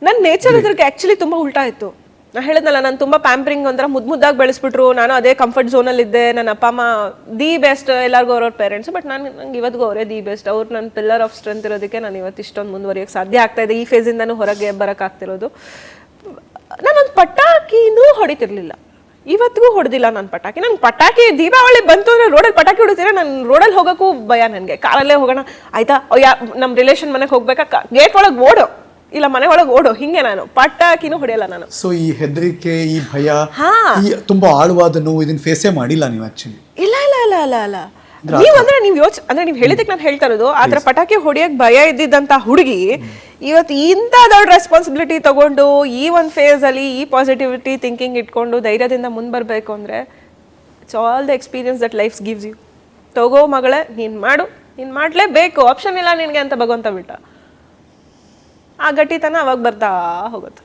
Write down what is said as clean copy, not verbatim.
ನನ್ನ nature ಇದ್ರಿಗೆ actually ತುಂಬ ಉಲ್ಟಾ ಇತ್ತು. ನಾನು ಹೇಳಿದ್ನಲ್ಲ, ನಾನು ತುಂಬ ಪ್ಯಾಂಪರಿಂಗ್ ಒಂಥರ ಮುದ್ದಾಗಿ ಬೆಳೆಸ್ಬಿಟ್ರು, ನಾನು ಅದೇ ಕಂಫರ್ಟ್ ಝೋನಲ್ಲಿದ್ದೆ. ನನ್ನ ಅಪ್ಪ ಅಮ್ಮ ದಿ ಬೆಸ್ಟ್, ಎಲ್ಲರಿಗೂ ಅವ್ರವ್ರ ಪೇರೆಂಟ್ಸ್. ಬಟ್ ನಂಗೆ ಇವತ್ತಿಗೂ ಅವರೇ ದಿ ಬೆಸ್ಟ್. ಅವ್ರು ನನ್ನ ಪಿಲ್ಲರ್ ಆಫ್ ಸ್ಟ್ರೆಂತ್ ಇರೋದಕ್ಕೆ ನಾನು ಇವತ್ತು ಇಷ್ಟೊಂದು ಮುಂದುವರಿಯೋಕ್ಕೆ ಸಾಧ್ಯ ಆಗ್ತಾ ಇದೆ. ಈ ಫೇಸಿಂದನೂ ಹೊರಗೆ ಬರೋಕ್ಕಾಗ್ತಿರೋದು. ನಾನೊಂದು ಪಟಾಕಿನೂ ಹೊಡಿತಿರ್ಲಿಲ್ಲ, ಇವತ್ತಿಗೂ ಹೊಡೆದಿಲ್ಲ ನಾನು ಪಟಾಕಿ. ನಾನು ಪಟಾಕಿ ದೀಪಾವಳಿ ಬಂತು ಅಂದರೆ ರೋಡಲ್ಲಿ ಪಟಾಕಿ ಹೊಡಿತೀರ, ನಾನು ರೋಡಲ್ಲಿ ಹೋಗೋಕ್ಕೂ ಭಯ ನನಗೆ. ಕಾರಲ್ಲೇ ಹೋಗೋಣ ಆಯ್ತಾ, ನಮ್ಮ ರಿಲೇಷನ್ ಮನೆಗೆ ಹೋಗ್ಬೇಕಾ, ಗೇಟ್ ಒಳಗೆ ಓಡೋ, ಇಲ್ಲ ಮನೆ ಒಳಗೆ ಓಡೋ, ಹಿಂಗೆ. ನಾನು ಪಟಾಕಿನೂ ಹೊಡೆಯಲ್ಲ ನಾನು. ಸೊ ಈ ಹೆದರಿಕೆ, ಈ ಭಯ, ಈ ತುಂಬಾ ಆಳವಾದ ನೋವು ಇದನ್ನ ಫೇಸೇ ಮಾಡಿಲ್ಲ ನೀವು ಆಕ್ಚುಲಿ? ಇಲ್ಲ ಇಲ್ಲ ಇಲ್ಲ ಅಲ್ಲ ಅಲ್ಲ ನೀವು ಹೇಳಿದಕ್ಕೆ ನಾನು ಹೇಳ್ತಾ ಇರೋದು, ಆತರ ಪಟಾಕಿ ಹೊಡಿಯಕ್ ಭಯ ಇದ್ದಿದ್ದಂತ ಹುಡುಗಿ ಇವತ್ತು ಇಂಥ ದೊಡ್ಡ ರೆಸ್ಪಾನ್ಸಿಬಿಲಿಟಿ ತಗೊಂಡು ಈ ಒಂದು ಫೇಸ್ ಅಲ್ಲಿ ಈ ಪಾಸಿಟಿವಿಟಿ ಥಿಂಕಿಂಗ್ ಇಟ್ಕೊಂಡು ಧೈರ್ಯದಿಂದ ಮುಂದೆ ಬರಬೇಕು ಅಂದ್ರೆ it's all the experience that life gives you. ತಗೋ ಮಗಳೇ, ನೀನು ಮಾಡು, ನೀನು ಮಾಡಲೇಬೇಕು, ಆಪ್ಷನ್ ಇಲ್ಲ ನಿನಗೆ ಅಂತ ಭಗವಂತ ಬಿಟ್ಟ. ಆ ಗಟ್ಟಿತನ ಅವಾಗ ಬರ್ತಾ ಹೋಗುತ್ತೆ.